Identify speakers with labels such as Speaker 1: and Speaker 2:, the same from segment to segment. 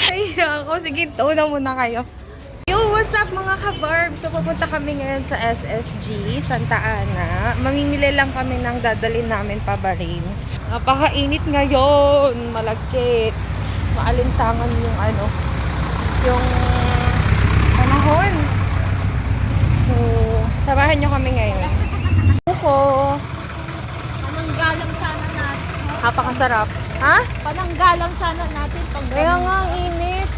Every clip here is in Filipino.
Speaker 1: Ay, ako. Sige, una muna kayo. Yo, what's up mga ka-barbs? So, pupunta kami ngayon sa SSG, Santa Ana. Mamimili lang kami ng dadalhin namin pabaring. Napakainit ngayon. Malagkit. Maalinsangan yung yung panahon. So, samahan nyo kami ngayon. Buko.
Speaker 2: Pananggalang sana natin.
Speaker 1: Napakasarap. Ha?
Speaker 2: Pananggalang sana natin.
Speaker 1: Kaya nga, ang init.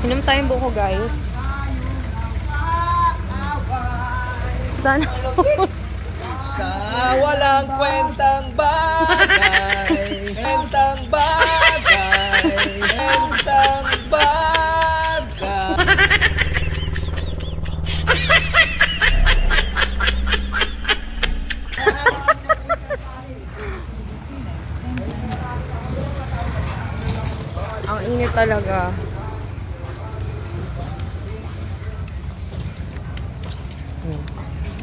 Speaker 1: Inom tayong buko, guys. Sana.
Speaker 3: Sa walang kwentang bagay, kwentang bagay, kwentang bagay.
Speaker 1: Ang init talaga.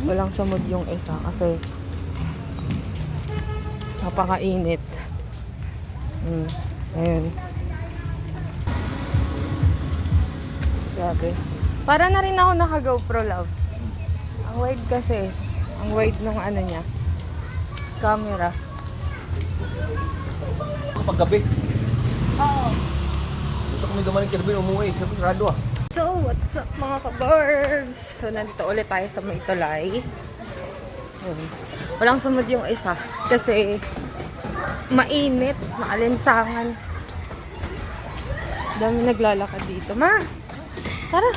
Speaker 1: Walang samod yung isa kasi napakainit. Ayun. Grabe. Para na rin ako naka-GoPro, love. Ang wide kasi. Ang wide ng niya. Camera.
Speaker 3: Paggabi,
Speaker 2: Oo.
Speaker 3: dito kami dumaling kaya umuwi. Sabi, sarado ah.
Speaker 1: So, what's up mga ka-barbs? So, nandito ulit tayo sa Maytulay. Walang sumod yung isa kasi mainit, maalinsangan. Dami naglalakad dito. Ma! Tara!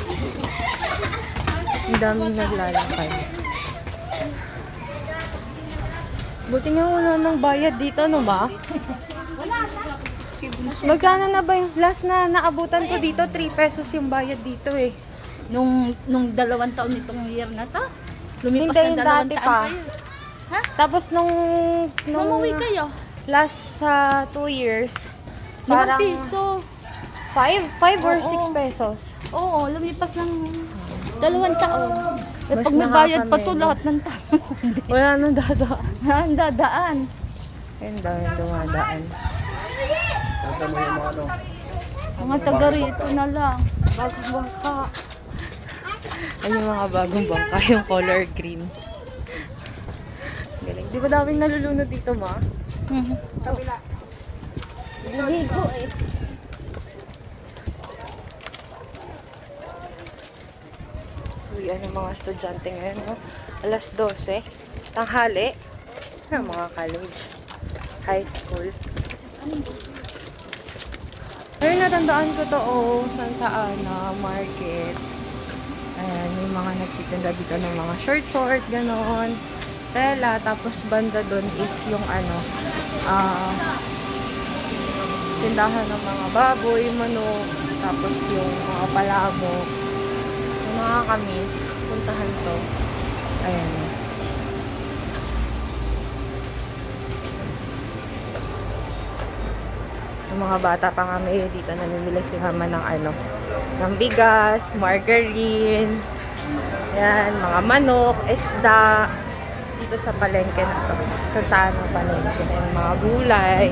Speaker 1: Ang daming naglalakad. Buti nga wala nang bayad dito, no ba? Magkano na ba yung last na naabutan ko dito? 3 pesos yung bayad dito eh.
Speaker 2: Nung 2 taon nitong year na to.
Speaker 1: Hindi
Speaker 2: Lumipas
Speaker 1: yung
Speaker 2: ng 2
Speaker 1: dati
Speaker 2: taon
Speaker 1: pa.
Speaker 2: kayo. Ha?
Speaker 1: Tapos nung
Speaker 2: Umuwi kayo?
Speaker 1: last 2 years,
Speaker 2: 5
Speaker 1: parang
Speaker 2: piso.
Speaker 1: 5 or
Speaker 2: Oo.
Speaker 1: 6 pesos.
Speaker 2: Oo, lumipas ng 2 taon. Eh,
Speaker 1: Mas
Speaker 2: pag nagbayad pa to
Speaker 1: nakakamenos.
Speaker 2: lahat ng tao.
Speaker 1: Wala nang dadaan.
Speaker 2: Ang dadaan.
Speaker 1: Ayun daw yung dumadaan.
Speaker 3: Tanta mo yung mga ano.
Speaker 2: Mga taga rito na lang.
Speaker 1: Bagong bangka. Ayun yung mga bagong bangka, yung color green. Galing. Di ba daming nalulunod dito, ma? Kabila.
Speaker 2: Ligo eh.
Speaker 1: Uy, ano mga estudyante ngayon, no? Alas 12. Tanghali. Ano, mga college. High school. Ayun, natandaan ko to, Santa Ana Market. Ayan, may mga nagtitinda dito ng mga short, ganon. Tela, tapos banda doon is yung tindahan ng mga baboy, manok, tapos yung mga palabok. Yung mga kamis, puntahan to. Ayan. Yung mga bata pa nga may dito namimili si mama ng ng bigas, margarine, yan, mga manok, isda, dito sa palengke na to. Santa Ana palengke na yung mga gulay.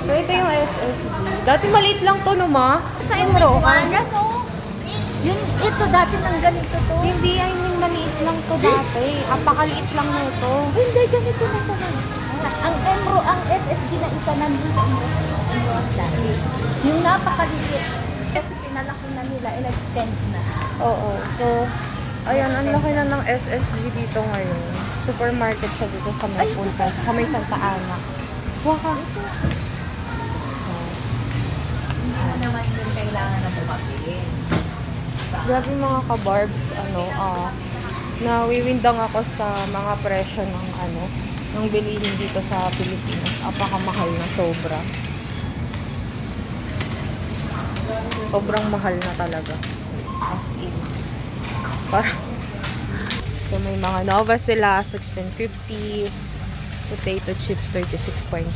Speaker 1: So, ito yung SSG. Dati maliit lang to, no, ma? Sa Enro.
Speaker 2: Ito dati nang ganito to.
Speaker 1: Hindi, I mean, maliit lang to dati. Apakaliit lang nito.
Speaker 2: Hindi, ganito na to. Ang SSG na isa nandun sa Indros dati. Yung napakaliit. Kasi pinalaki na nila, in-extend na.
Speaker 1: Oo. So, ayan, ang laki na ng SSG dito ngayon. Supermarket siya dito sa may Punta, sa may Santa Ana. Waka.
Speaker 2: Hindi naman yung kailangan na bumabili.
Speaker 1: Grabe mga ka-barbs, nawiwindang ako sa mga presyo ng ng bilihin dito sa Pilipinas. Apakamahal na sobra. Sobrang mahal na talaga. As in. So may mga Nova sila, 16.50. Potato chips, 36.5.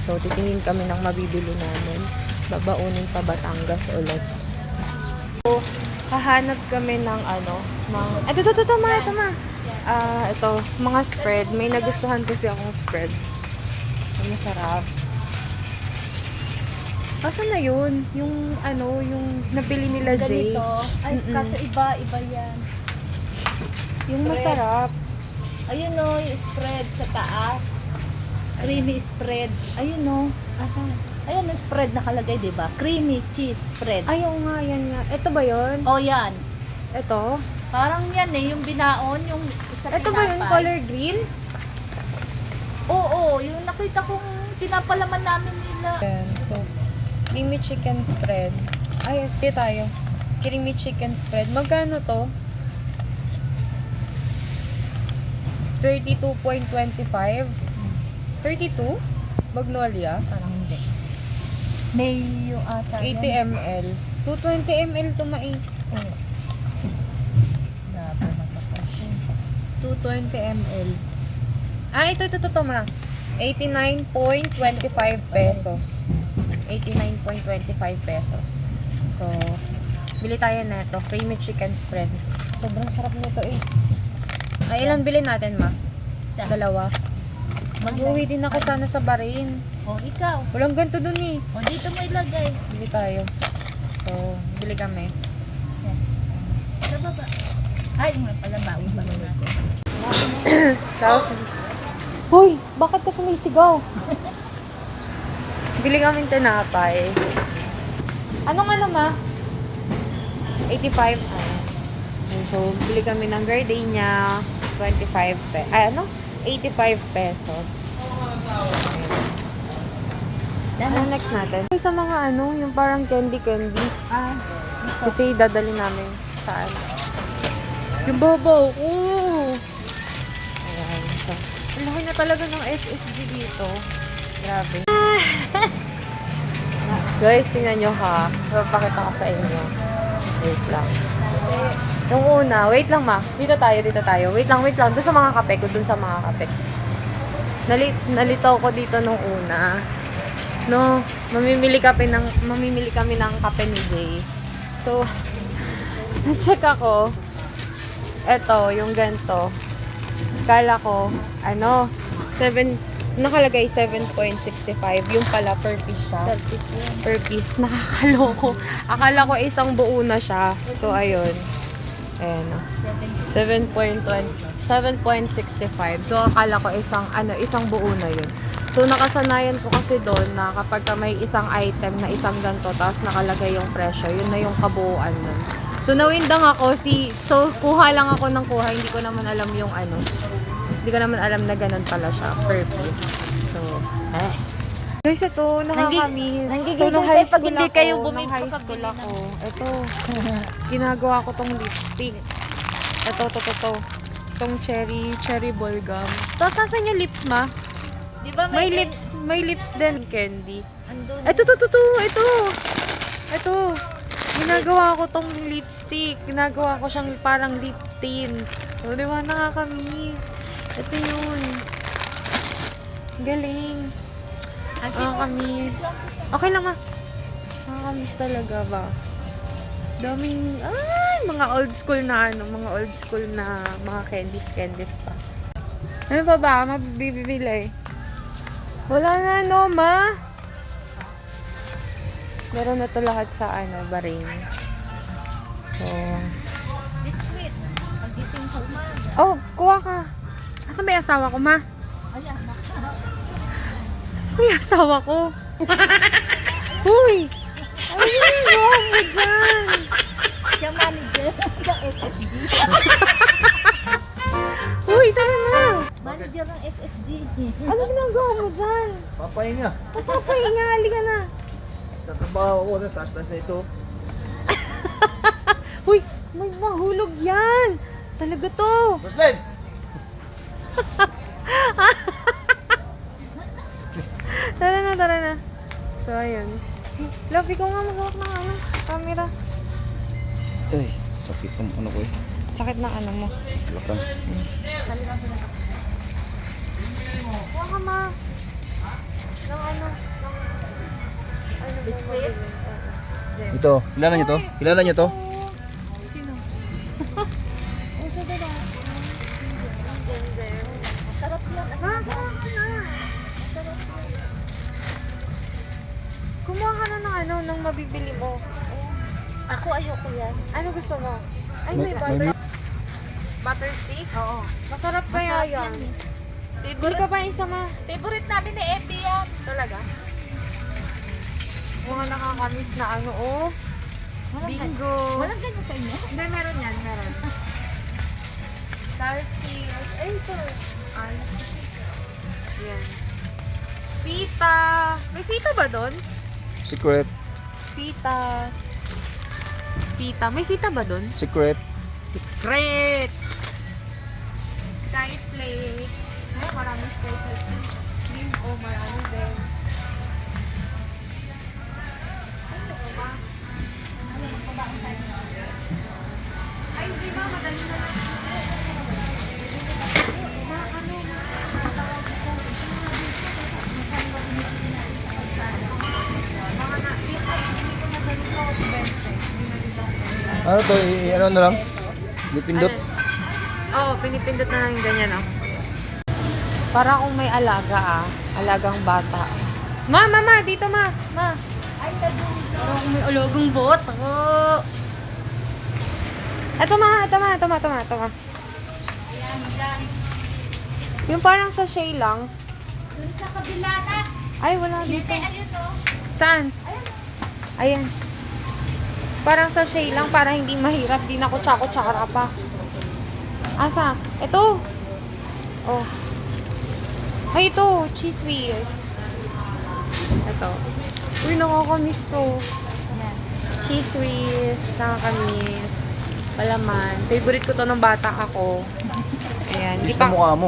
Speaker 1: So titingin kami ng mabibili namin. Babaunin pa Batangas ulit. So, hahanap kami ng ito, tama. Ito, mga spread. May nagustuhan kasi akong spread. Ang masarap. Asan na yun? Yung nabili nila, Jay.
Speaker 2: Ganito. Ay, kaso iba yan.
Speaker 1: Yung masarap.
Speaker 2: Ayun o, yung spread sa taas. Creamy spread. Ayun o.
Speaker 1: Asan?
Speaker 2: Ayun yung spread nakalagay, di ba? Creamy cheese spread.
Speaker 1: Ay, oo nga, yan nga. Ito ba yun?
Speaker 2: Oh, yan.
Speaker 1: Ito?
Speaker 2: Parang yan yung binaon, yung sa
Speaker 1: Ito ba yun?
Speaker 2: tinapay.
Speaker 1: Color green?
Speaker 2: Oo, yung nakita kong pinapalaman namin nila.
Speaker 1: So, creamy chicken spread. Ay, yes, tayo. Creamy chicken spread. Magkano to? 32.25? 32? Magnolia?
Speaker 2: Parang hindi. May yung ata
Speaker 1: 80 ml. 220 ml to mai.
Speaker 2: Oo. Grabe, matapos.
Speaker 1: 220 ml. Ah, ito, ma. 89.25 pesos. 89.25 pesos. So, bili tayo na ito. Creamy chicken spread. Sobrang sarap nito eh. Ay, ilan bilhin natin, ma?
Speaker 2: Isa.
Speaker 1: Dalawa. Mag-uwi din ako sana sa Bahrain.
Speaker 2: O, ikaw.
Speaker 1: Walang ganito dun eh.
Speaker 2: O, dito mo ilagay.
Speaker 1: Bili tayo. So, bili kami.
Speaker 2: Sa baba. Ay, nga pala, bawi pa rin natin.
Speaker 1: Tapos, Hoy, bakit ka sumisigaw? Bili kaming tinapay. Anong ma? 85. So, bili kami ng gardenia. 85 pesos. Ano next natin? Sa mga yung parang candy. Kasi dadali namin saan. Yung babaw. Ayan. So, ang laki na talaga ng SSG dito. Grabe. Guys, tingnan nyo ha. Papakita ko sa inyo. Wait lang. Yung una, wait lang ma. Dito tayo. Wait lang. Doon sa mga kape ko. Nalitaw ko dito nung una. No, mamimili kami ng kape ni Jay. So, check ako. Eto, yung ganito. Kala ko, nakalagay 7.65. Yung pala, per piece siya. Per piece. Nakakaloko. Akala ko isang buo na siya. So, ayun. Ayan. 7.65. So, akala ko isang buo na yun. So, nakasanayan ko kasi doon na kapag may isang item na isang ganito, tapos nakalagay yung presyo, yun na yung kabuuan nun. So, nawindang ako. So, kuha lang ako ng kuha. Hindi ko naman alam yung Hindi ko naman alam na ganun pala siya per piece. So, Guys, ito, nakakamiss. So, nung high school nung high school ako, ito, ginagawa ko tong lipstick. Ito. Itong cherry ball gum. Tapos, nasan yung lips, ma?
Speaker 2: Di ba
Speaker 1: May lips din, candy.
Speaker 2: Andun.
Speaker 1: Ito. Ginagawa ko tong lipstick. Ginagawa ko siyang parang lip tint. O, di ba? Nakakamiss. Ito yun. Galing. Nakakamiss. Okay lang, ma. Nakakamiss talaga ba? Daming, mga old school na mga candies pa. Ano pa ba? Mabibili. Wala na, ma. Meron na to lahat sa Bahrain. So,
Speaker 2: Biscuit. Pagising sa umaga.
Speaker 1: oh, kuha ka. Asan ba yung asawa ko, ma?
Speaker 2: Ayan,
Speaker 1: May asawa ko. Huy! Ay, ginagawa mo dyan?
Speaker 2: siya manager ng SSG.
Speaker 1: Huy, tara na.
Speaker 2: Manager ng SSG.
Speaker 1: Ano ginagawa mo dyan?
Speaker 3: Papahinga.
Speaker 1: Papahinga, halika na.
Speaker 3: Tatrabaho ako na taas-taas na ito.
Speaker 1: Huy, may nahulog yan. Talaga to.
Speaker 3: Muslim!
Speaker 1: Tara na. So, ayun. Love, ikaw nga mag-hawak ng camera.
Speaker 3: Ay, sakit ang ko eh.
Speaker 1: Sakit ng mo.
Speaker 3: Lakang.
Speaker 1: Kuha ka, ma. Ng
Speaker 2: Biscuit.
Speaker 3: Ito, kilala niyo to?
Speaker 1: bibili mo?
Speaker 2: Ako ayoko yan.
Speaker 1: Ano gusto mo? Ay, may
Speaker 3: May-
Speaker 1: butter. Butter stick?
Speaker 2: Oo.
Speaker 1: Masarap kaya
Speaker 2: Masarap
Speaker 1: yan.
Speaker 2: yan.
Speaker 1: Bili
Speaker 2: Favorite,
Speaker 1: ka ba isa ma?
Speaker 2: favorite namin ni Epi yan.
Speaker 1: Talaga? Mga nakakamiss na ano, oh. Bingo.
Speaker 2: Walang ganyan sa inyo?
Speaker 1: Hindi, meron yan, meron. Starfish. Ay, ito. Ay. Yan. Pita. May pita ba doon?
Speaker 3: Secret.
Speaker 1: Pita. Pita. May pita ba doon?
Speaker 3: Secret.
Speaker 1: Secret! Skyflake. Ay, maraming skyflake. Lim o marami din. Ay, di ba? Madali na lang. Mga na, hindi ko madali ko 20.
Speaker 3: Ano to? Ano na lang? Dipindot?
Speaker 1: Oo, pinipindot na lang yung ganyan, oh. Para kung may alaga, alagang bata. Ma, dito, ma.
Speaker 2: Ay, sa dulo.
Speaker 1: Para kung may alagang bata. Ito, ma.
Speaker 2: Ayan, dyan.
Speaker 1: Yung parang sachet lang.
Speaker 2: Dun sa kabila na.
Speaker 1: Ay, wala dito.
Speaker 2: Dito, ayun o.
Speaker 1: Saan? Ayan. Parang sachet lang, para hindi mahirap. Di na kutsara pa. Asa? Ito. Oh. Ay, ito. Cheese whiz. Ito. Uy, nakakamiss to. Cheese whiz. Nakakamiss. Palaman. Favorite ko to nung bata ako. Ayan.
Speaker 3: Bis na mukha mo.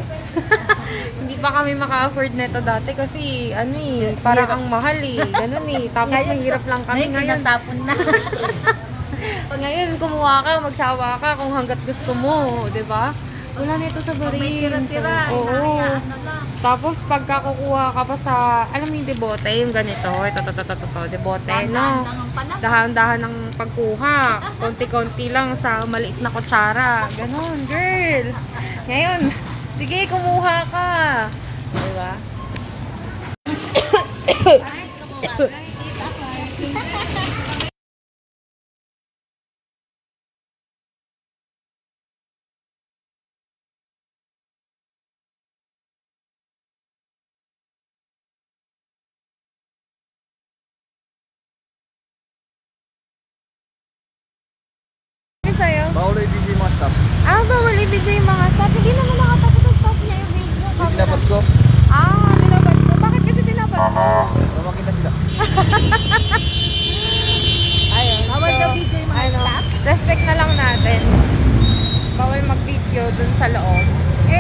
Speaker 1: Hindi pa kami maka-afford nito dati kasi ano eh, parang ang mahal eh. Ganun eh. Tapos mahirap lang kami ngayon.
Speaker 2: Tinatapon na.
Speaker 1: Pag ngayon, kumuha ka, magsawa ka kung hanggat gusto mo, di ba? Wala nito sa
Speaker 2: May
Speaker 1: barin.
Speaker 2: tira-tira.
Speaker 1: Oo.
Speaker 2: Hinahayaan na lang.
Speaker 1: Tapos pagka kukuha ka pa sa, alam mo yung debote, yung ganito, ito, debote,
Speaker 2: Dahan-dahan
Speaker 1: no?
Speaker 2: lang ang panahon.
Speaker 1: Dahan-dahan ng pagkuha. Konti-konti lang sa maliit na kutsara. Ganon, girl. Ngayon, sige, kumuha ka. Di ba? Sa'yo?
Speaker 3: Bawal na ibigay yung mga staff.
Speaker 1: Bawal i-video yung mga staff. Hindi naman nakatapos ang staff niya yung video.
Speaker 3: Hindi dapat ko.
Speaker 1: Tinabad ko. Bakit kasi tinabad ko?
Speaker 3: Para makita sila.
Speaker 1: Ayun.
Speaker 2: Bawal daw video yung mga staff?
Speaker 1: Respect na lang natin. Bawal mag-video dun sa loob.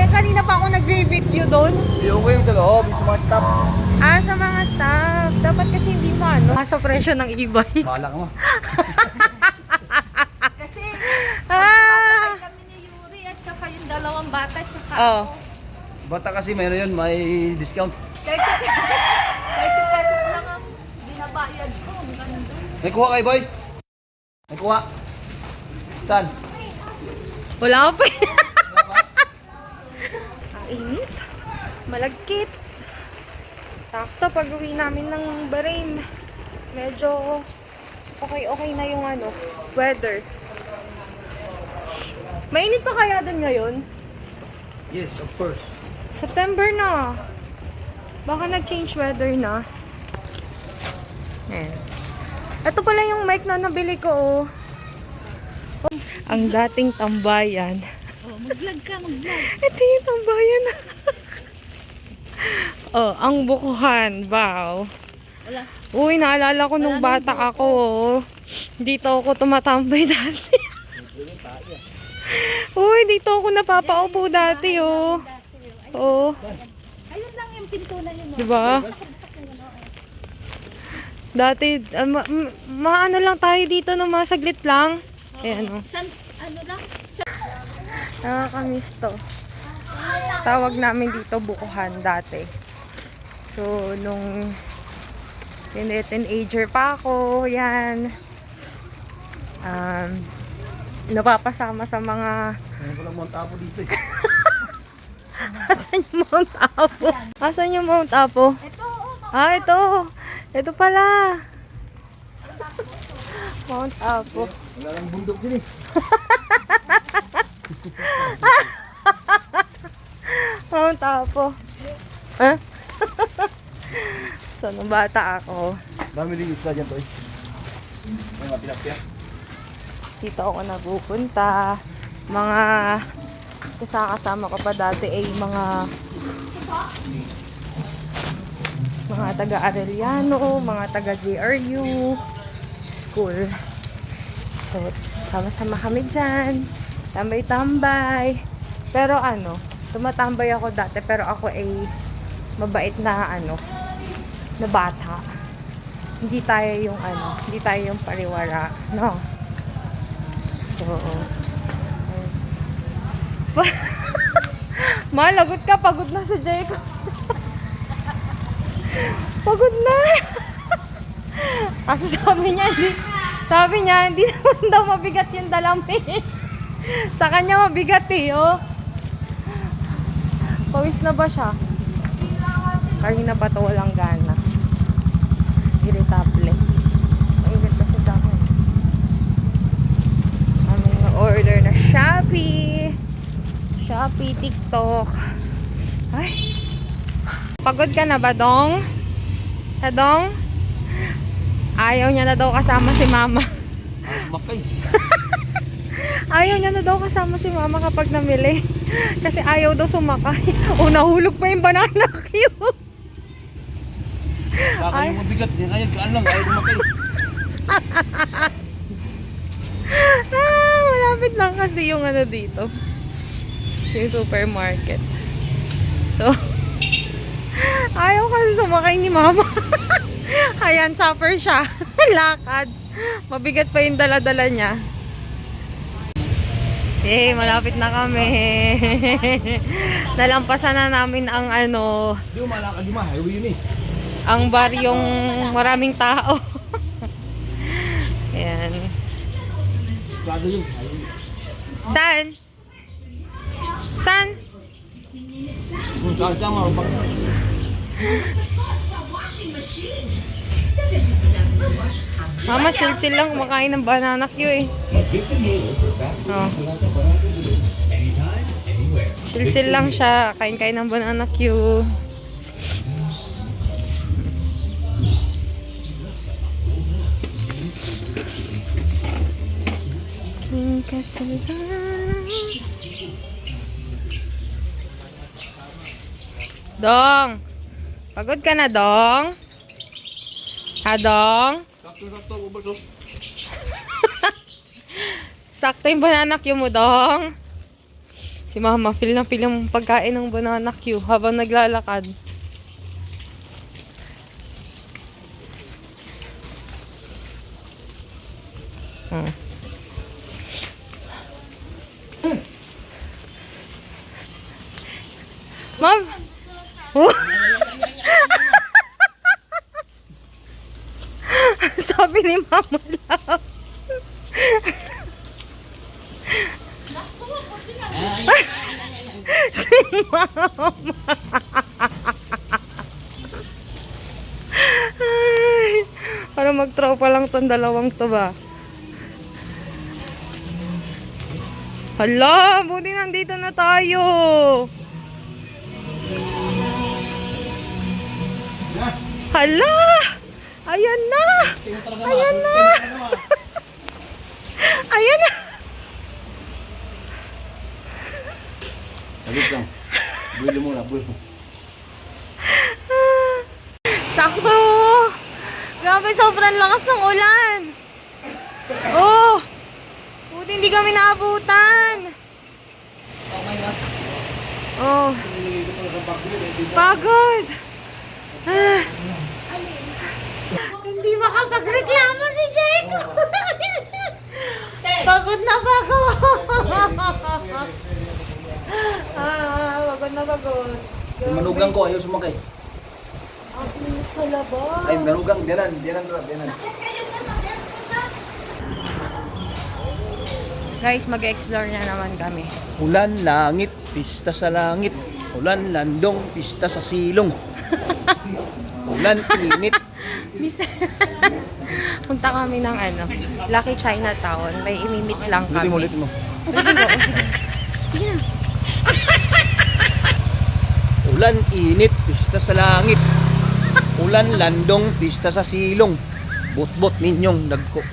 Speaker 1: Kanina pa ako nag-video dun.
Speaker 3: Iyon ko yung sa loob, yung sa mga staff.
Speaker 1: Sa mga staff. Dapat kasi hindi mo sa presyo ng e-bike.
Speaker 3: Bahala ka mo.
Speaker 2: Kasi
Speaker 1: Ah!
Speaker 2: kami ni Yuri at saka yung dalawang bata at saka
Speaker 1: Oh.
Speaker 3: Bata kasi mayroon yun, may discount.
Speaker 2: 30 pesos lang ang binabayad ko. Ganun.
Speaker 3: May kuha kay boy? May kuha? Saan?
Speaker 1: Wala pa. Ang init. Malagkit. Sakto pag uwi namin ng Bahrain. Medyo okay na yung weather. Mainit pa kaya dun ngayon?
Speaker 3: Yes, of course.
Speaker 1: September na. Baka nag-change weather na. Ayan. Ito pala yung mic na nabili ko, oh. Ang dating tambayan.
Speaker 2: Mag-vlog ka, mag-vlog.
Speaker 1: Ito yung tambayan. Ang bukuhan. Wow.
Speaker 2: Wala.
Speaker 1: Uy, naalala ko nung bata ako, oh. Dito ako tumatambay dati. Uy, dito ako napapaupo dati, oh. Oh.
Speaker 2: Ayun lang yung pinto na yun.
Speaker 1: Diba? Dati, maano lang tayo dito no, masaglit lang. Ayan, oh.
Speaker 2: Ano lang?
Speaker 1: Nakakamiss to. Tawag namin dito bukuhan dati. So, nung teenager pa ako, yan. Napapasama sa mga...
Speaker 3: Ngayon ko lang Mount Apo dito eh.
Speaker 1: Asan yung Mount Apo? Asan yung Mount Apo?
Speaker 2: Ito,
Speaker 1: Ito. Ito pala. Mount Apo.
Speaker 3: Wala lang bundok din eh.
Speaker 1: Mount Apo. Ha? So, nung bata ako,
Speaker 3: Dami din isla dyan to eh. May mga tilapia.
Speaker 1: dito ako nagpupunta. Mga kasama ko pa dati ay mga taga Arellano, mga taga JRU school. So, sama-sama kami dyan. Tambay-tambay. Pero tumatambay ako dati pero ako ay mabait na na bata. Hindi tayo yung pariwara, no? So, Ma, lagot ka. Pagod na si Jake. Pagod na. Kasi sabi niya, hindi naman daw mabigat yung dalamin. Sa kanya mabigat eh, oh. Pawis na ba siya? Kanina pa to walang gana. Irritable. Maingat kasi dahon. Kami order na Shopee, TikTok. Ay. Pagod ka na ba, Dong? Ha, Dong? Ayaw niya na daw kasama si Mama.
Speaker 3: Makay.
Speaker 1: Ayaw niya na daw kasama si Mama kapag namili. Kasi ayaw daw sumakay. O, nahulog pa yung banana cue.
Speaker 3: Baka yung mabigat. Yan kaya gaan lang. Ayaw makay.
Speaker 1: Malapit lang kasi yung dito. Yung supermarket. So, ayaw kasi sumakay ni Mama. Ayan, supper siya. Lakad. Mabigat pa yung dala-dala niya. Malapit na kami. Nalampasan na namin ang
Speaker 3: Di mo malakad di ma. Highway yun eh.
Speaker 1: ang baryong maraming tao. Ayan.
Speaker 3: Kado yun. Highway.
Speaker 1: Saan? Saan?
Speaker 3: Kung saan siya marupang.
Speaker 1: Mama, chill-chill lang. Kumakain ng banana Q eh. Oh. Chill-chill lang siya. Kain-kain ng banana Q. King Kasalanan. Dong! Pagod ka na, Dong? Ha, Dong?
Speaker 3: Sakto, ubos oh.
Speaker 1: Sakto yung banana Q mo, Dong. Si Mama, feel na feel yung pagkain ng banana Q habang naglalakad. Mom! Sabi ni Mama lang. Si Mama. Ay, para mag-tropa lang tong dalawang to ba? Hala, buti nandito na tayo. Hala! Ayan na! Ayan na! Ayan na!
Speaker 3: Salit lang. Buwilo muna, buwilo.
Speaker 1: Sakto! Grabe, sobrang lakas ng ulan! Oh! Buti hindi kami naabutan! Oh! Pagod! Ah. Hindi makapagreklamo si Jake! Pagod na pagod! Pagod na pagod.
Speaker 3: Yung manugang ko, ayaw sumakay.
Speaker 1: Ang init sa labas.
Speaker 3: Ay, manugang, diyanan.
Speaker 1: Guys, mag-explore na naman kami.
Speaker 3: Ulan, langit, pista sa langit. Ulan, landong, pista sa silong. Ulan, init.
Speaker 1: Punta kami ng Lucky Chinatown. May imimit lang kami.
Speaker 3: Ulitin mo.
Speaker 1: Sige na.
Speaker 3: Ulan, init, pista sa langit. Ulan, landong, pista sa silong. Bot-bot ninyong nagko.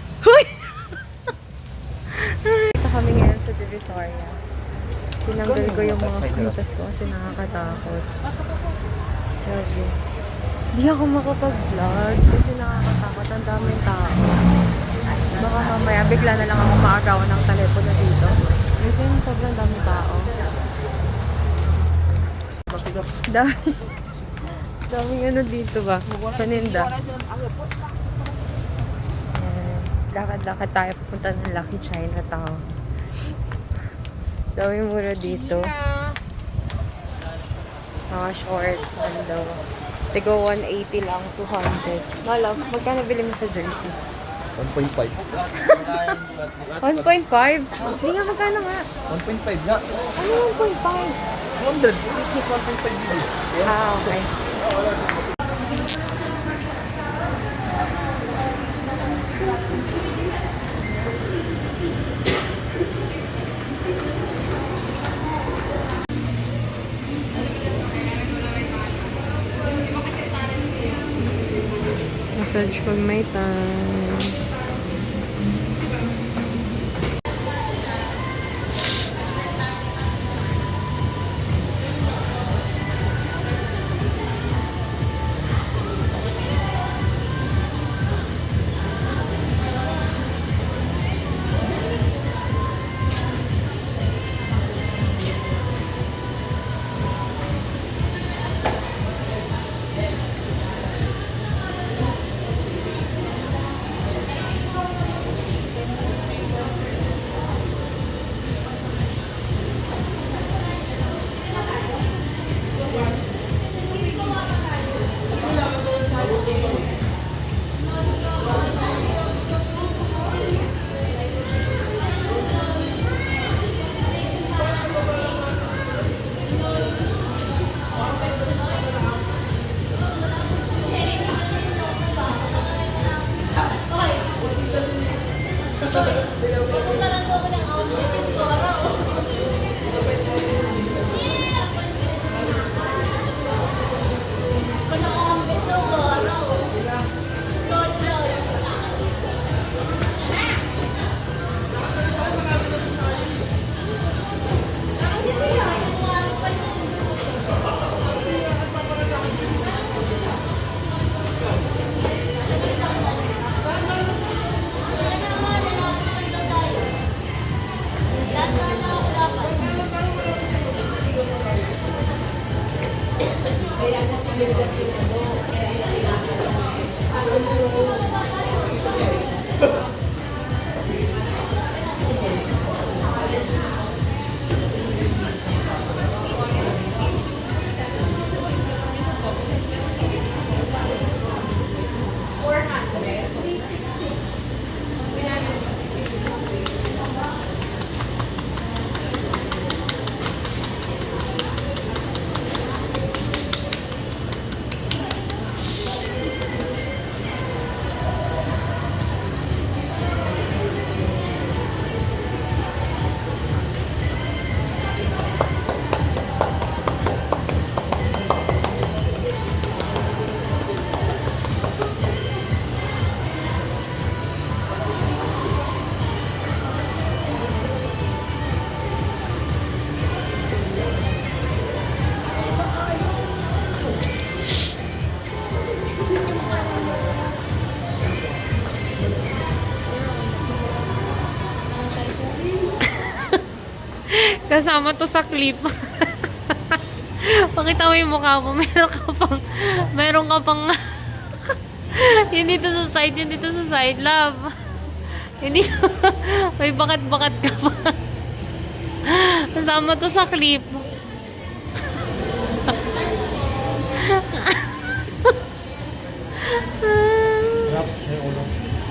Speaker 1: Dito kami ngayon sa Divisoria. Tinanggal ko yung mga prutas ko kasi nakakatakot. Grabe. Di ako makapag-vlog kasi nakakatakot. Ang daming tao. Baka mamaya bigla na lang ako maagawan ng telepono dito. Kasi sobrang daming tao. Dami. Daming dito ba? Paninda. Lakad-lakad tayo pupunta ng Lucky Chinatown. Daming mura dito. Mga shorts, nando. Tigo 180 lang, 200. Malap, magkano bili mo sa jersey?
Speaker 3: 1.5.
Speaker 1: 1.5? Hindi nga, magkano nga?
Speaker 3: 1.5 nga.
Speaker 1: Ano 1.5?
Speaker 3: 100. Plus 1.5 bili.
Speaker 1: Okay. Massage pag may time. Kasama to sa clip. Pakita mo yung mukha mo. Meron ka pang hindi to sa side, hindi to sa side, love. Hindi may bakat-bakat ka pa. Kasama to sa clip.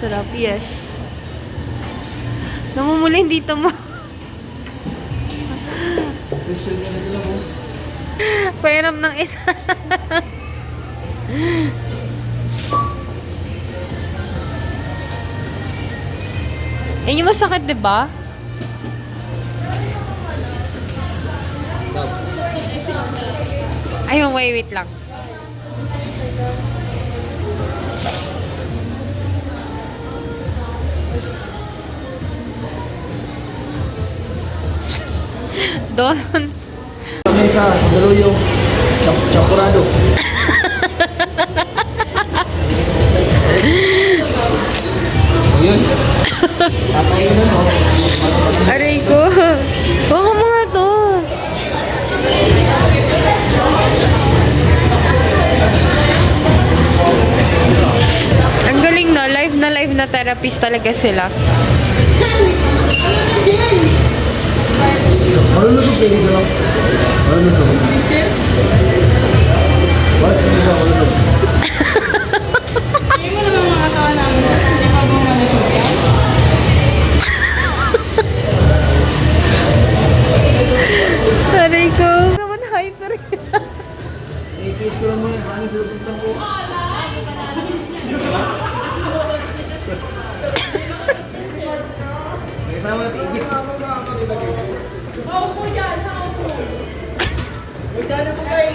Speaker 1: Sarap, yes. Namumula yung dito mo. Pairam ng isa. Yan yung masakit, di ba? Ay, wait lang. Doon.
Speaker 3: Kami sa Daluyong Champurado. Ayun. Tatay na no.
Speaker 1: Aray ko. Baka mga to. Ang galing no. Live na therapist talaga sila.
Speaker 3: Malulusog kayo dito lang. Malulusog. Bakit hindi siya malulusog?
Speaker 4: Hindi mo naman makatawa namin. Hindi pa ba malusog yan?
Speaker 1: Aray ko. Naman hyper.
Speaker 3: I-kiss ko lang muna. Hangin sa lupit ko. May kasama natin. Igit.
Speaker 4: Opo yan, opo.
Speaker 3: Magkano po kayo?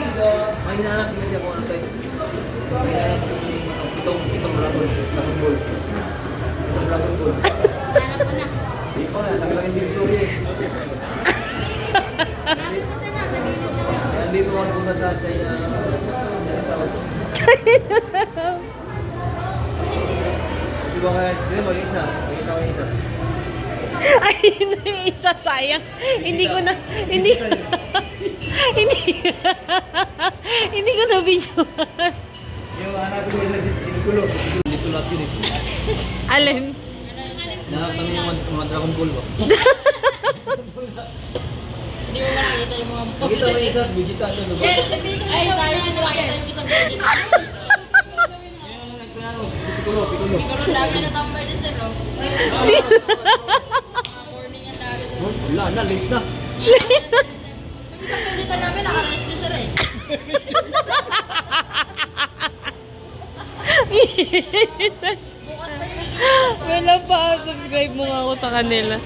Speaker 3: May hinahanap din kasi ako ano tayo. May hinahanap itong dragon ball. Itong dragon ball.
Speaker 2: Hanap ko na.
Speaker 3: Hindi ko na, naglaking divisory eh. Kaya dito ako punta sa China. Kasi baka, hindi mo yung isa. Makita ko yung isa.
Speaker 1: Ay, yun na yung isa, sayang. Hindi ko na, hindi ko na video.
Speaker 3: Yung hanapin mo yung si Niculo. Dito lahat yun eh.
Speaker 1: Alin?
Speaker 3: Nahanap namin yung mga Dragon Ball ba?
Speaker 2: Hindi mo makakita yung mga
Speaker 3: Nakita ko yung isa sa Vegeta. Ano ba?
Speaker 2: Ay, tayo hindi mo makita yung isang pwede.
Speaker 3: Yung nagplano, si Piccolo.
Speaker 2: Ikaw lagi natambay din sir, oh. Morning yan lagi sir.
Speaker 3: Wala na, late na.
Speaker 2: Yung isang pwede namin, naka-miss ni sir eh. Bukas pa yung
Speaker 1: Wala pa, subscribe mo nga ako sa kanila.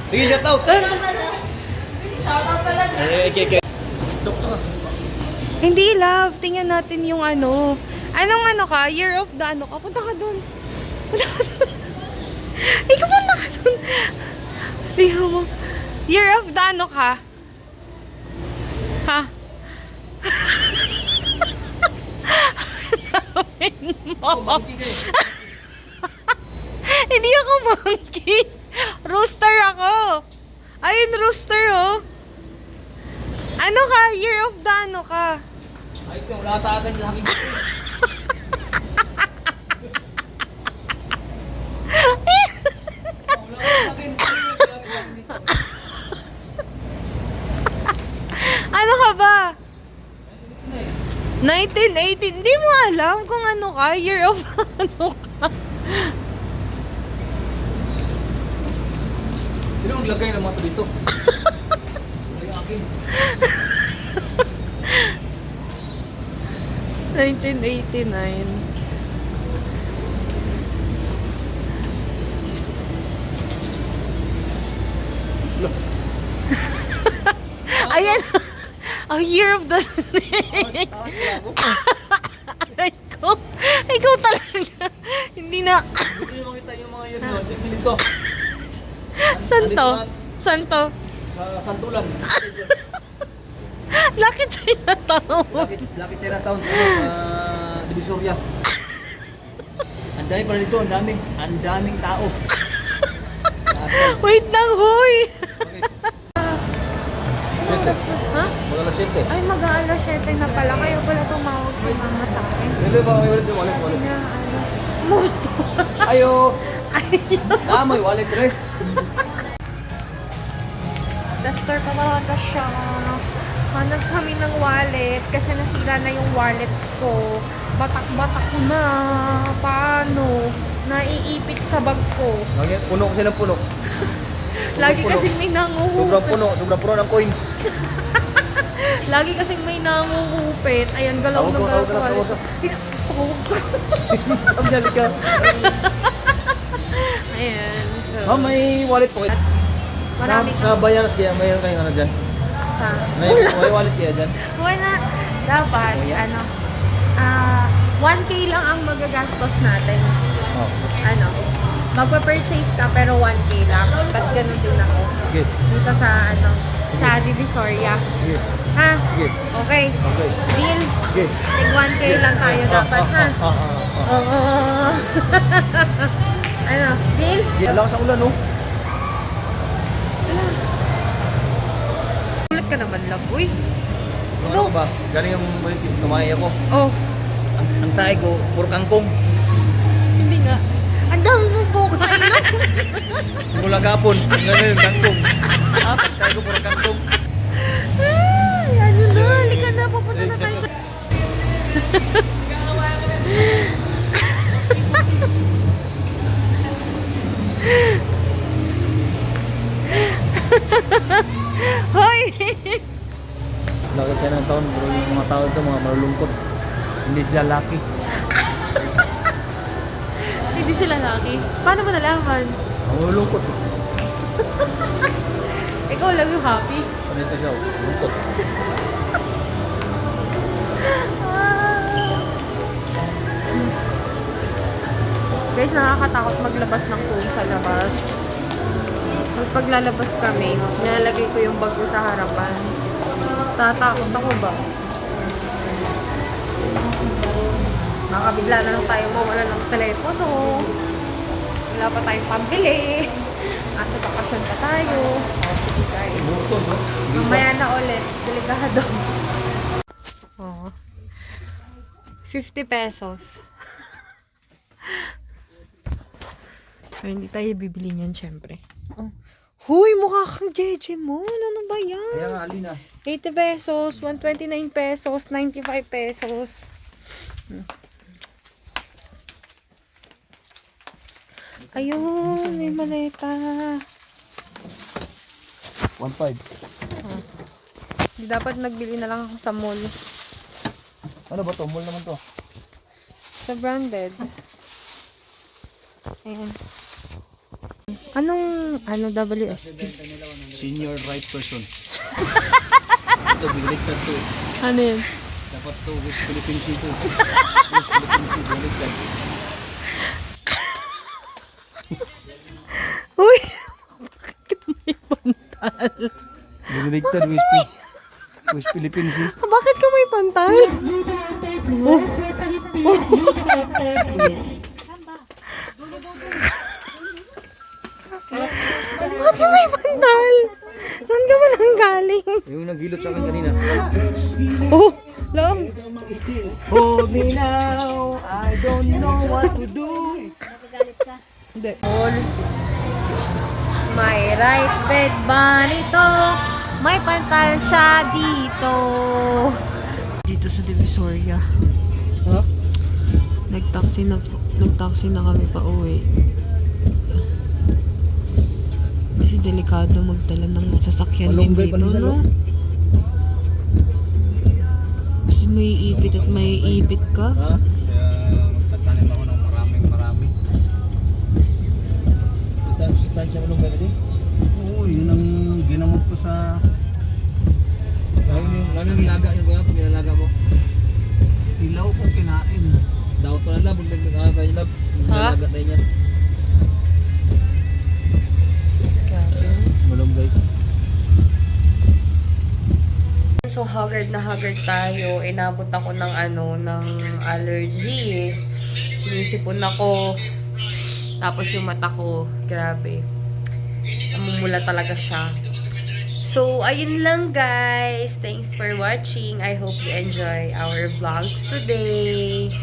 Speaker 3: Sige, shout out!
Speaker 2: shoutout pala sir.
Speaker 3: Okay. Doktor.
Speaker 1: Hindi, love. Tingnan natin yung ano. Anong ano ka? Year of the ano ka? Punta ka dun. Punta ka dun. Ikaw punta ka dun. Tingnan mo. Year of the ano ka? Ha? mo. Hindi ako monkey. Rooster ako. Ayun, rooster oh. Ano ka? Year of the ano ka?
Speaker 3: Ay, wala tatay sa akin.
Speaker 1: Ano ka ba? 1918. Hindi mo alam kung ano ka. Year of ano ka.
Speaker 3: Sino ang lagay ng mga ito dito? Ay, akin.
Speaker 1: 1989. Ayan. Ang year of the snake. Ikaw talaga. Hindi na.
Speaker 3: Gusto nyo makita yung mga yun, no? Check nyo dito.
Speaker 1: San to? San to?
Speaker 3: Sa Santulan.
Speaker 1: Lucky Chinatown.
Speaker 3: Lucky Chinatown sa Divisoria. Ang dami pala dito, ang dami. Ang daming tao.
Speaker 1: Wait lang, hoy.
Speaker 3: Siyete.
Speaker 1: Ha?
Speaker 3: Wala 7.
Speaker 1: Ay, mag-aalas 7 na pala. Kayo pala tumawag si mama sa akin.
Speaker 3: Hindi ba, may wallet yung wallet.
Speaker 1: Na, ano.
Speaker 3: Ayo!
Speaker 1: Ay,
Speaker 3: May wallet rin.
Speaker 1: duster pa talaga siya. Hanap kami ng wallet kasi nasira na yung wallet ko. Batak-batak na. Paano? Naiipit sa bag ko.
Speaker 3: Puno kasi ng puno.
Speaker 1: Lagi
Speaker 3: puno.
Speaker 1: kasing may
Speaker 3: Sobrang puno ng coins.
Speaker 1: Lagi kasing may nangungupit. Ayan, galaw na
Speaker 3: Tawag
Speaker 1: galaw
Speaker 3: ko,
Speaker 1: sa
Speaker 3: tawag
Speaker 1: wallet.
Speaker 3: ko. Sabi niya, lika.
Speaker 1: Ayan. So,
Speaker 3: Ma'am, may wallet po.
Speaker 1: marami
Speaker 3: Sa Bayanas kaya, mayroon kayong ano dyan?
Speaker 1: sa...
Speaker 3: May wallet kaya dyan?
Speaker 1: Wala. Dapat,
Speaker 3: Oh, yeah.
Speaker 1: 1K lang ang magagastos natin.
Speaker 3: Oh.
Speaker 1: Magpa-purchase ka pero 1K lang. Tapos ganun din ako.
Speaker 3: Sige.
Speaker 1: Dito sa, sa Divisoria.
Speaker 3: Sige.
Speaker 1: Ha?
Speaker 3: Sige.
Speaker 1: Okay.
Speaker 3: Okay.
Speaker 1: Deal?
Speaker 3: Sige.
Speaker 1: Tig 1K lang tayo dapat, ha? Oo. Deal?
Speaker 3: Sige. Alam ka sa ulan, no?
Speaker 1: Ulit ka naman, love. Uy.
Speaker 3: Ano ba? Galing ang Maritis, tumahay ako.
Speaker 1: Oh.
Speaker 3: Ang tayo ko, puro kangkong.
Speaker 1: Hindi nga. Ang dami mo buhok sa ilong.
Speaker 3: Simula gapon, ngayon kangkong. Apat tayo ko, puro kangkong.
Speaker 1: Ay, ano na. Halika na. Pupunta na tayo sa... Hoy!
Speaker 3: Lakad siya ng taon, pero yung mga tao ito, mga malulungkot. Hindi sila lucky.
Speaker 1: Hindi sila lucky. Paano mo nalaman?
Speaker 3: Ang malulungkot.
Speaker 1: Ikaw lang yung happy.
Speaker 3: Ano ito siya? Lungkot.
Speaker 1: Guys, nakakatakot maglabas ng phone sa labas. Tapos pag lalabas kami, nilalagay ko yung bag ko sa harapan. Tatakot ako ba? Baka bigla na lang tayo mawala ng telepono. Wala pa tayong pambili. Asa bakasyon pa tayo. O, sige guys.
Speaker 3: Lungkot, no?
Speaker 1: Mamaya na ulit. Delikado. Oh. 50 pesos. Pero hindi tayo bibili niyan, syempre. Oh. Huy, mukha kang jeje mo. Ano ba yan?
Speaker 3: Kaya nga, Alina.
Speaker 1: 80 pesos, 129 pesos, 95 pesos. Ayun, may maleta.
Speaker 3: 1.5.
Speaker 1: Di dapat nagbili na lang ako sa mall.
Speaker 3: Ano ba to? Mall naman to.
Speaker 1: Sa branded. Ayan. Anong, WSP?
Speaker 3: Senior right person. Ito, bigaliktad to eh.
Speaker 1: Ano yun?
Speaker 3: Dapat to, West Philippine Sea to. West Philippine Sea, bigaliktad.
Speaker 1: Uy! Bakit may pantal?
Speaker 3: Bigaliktad, West Philippine Sea.
Speaker 1: Bakit ka may pantal? Bakit ka may pantal? Saan ka ba nang galing?
Speaker 3: Yung naghilot sa akin kanina.
Speaker 1: Oh, lang.
Speaker 3: Hold me now, I don't know what to do.
Speaker 1: Hindi. All. May right bed ba nito? May pantal siya dito. Dito sa Divisoria.
Speaker 3: Ha?
Speaker 1: Nagtaxi na kami pa uwi. Kasi delikado magdala ng sasakyan din
Speaker 3: Malunggay pa
Speaker 1: dito,
Speaker 3: din sa
Speaker 1: no?
Speaker 3: loob.
Speaker 1: Kasi may ipit at may ipit ka.
Speaker 3: Ha? Magtatanim ako ng marami. Sustansya malunggay kasi?
Speaker 5: Oo, yun ang ginamot ko sa
Speaker 3: Lalo yung nilaga yung kuya, pag nilalaga mo.
Speaker 5: ilaw ko kinain.
Speaker 3: Dapat pa na lab, kung kayo lab. Nilaga tayo niyan. Malunggay.
Speaker 1: So haggard na haggard tayo. Inabot ako ng ng allergy eh. Sinisipon ako. Tapos yung mata ko, grabe. Namumula talaga siya. So, ayun lang guys. Thanks for watching. I hope you enjoy our vlogs today.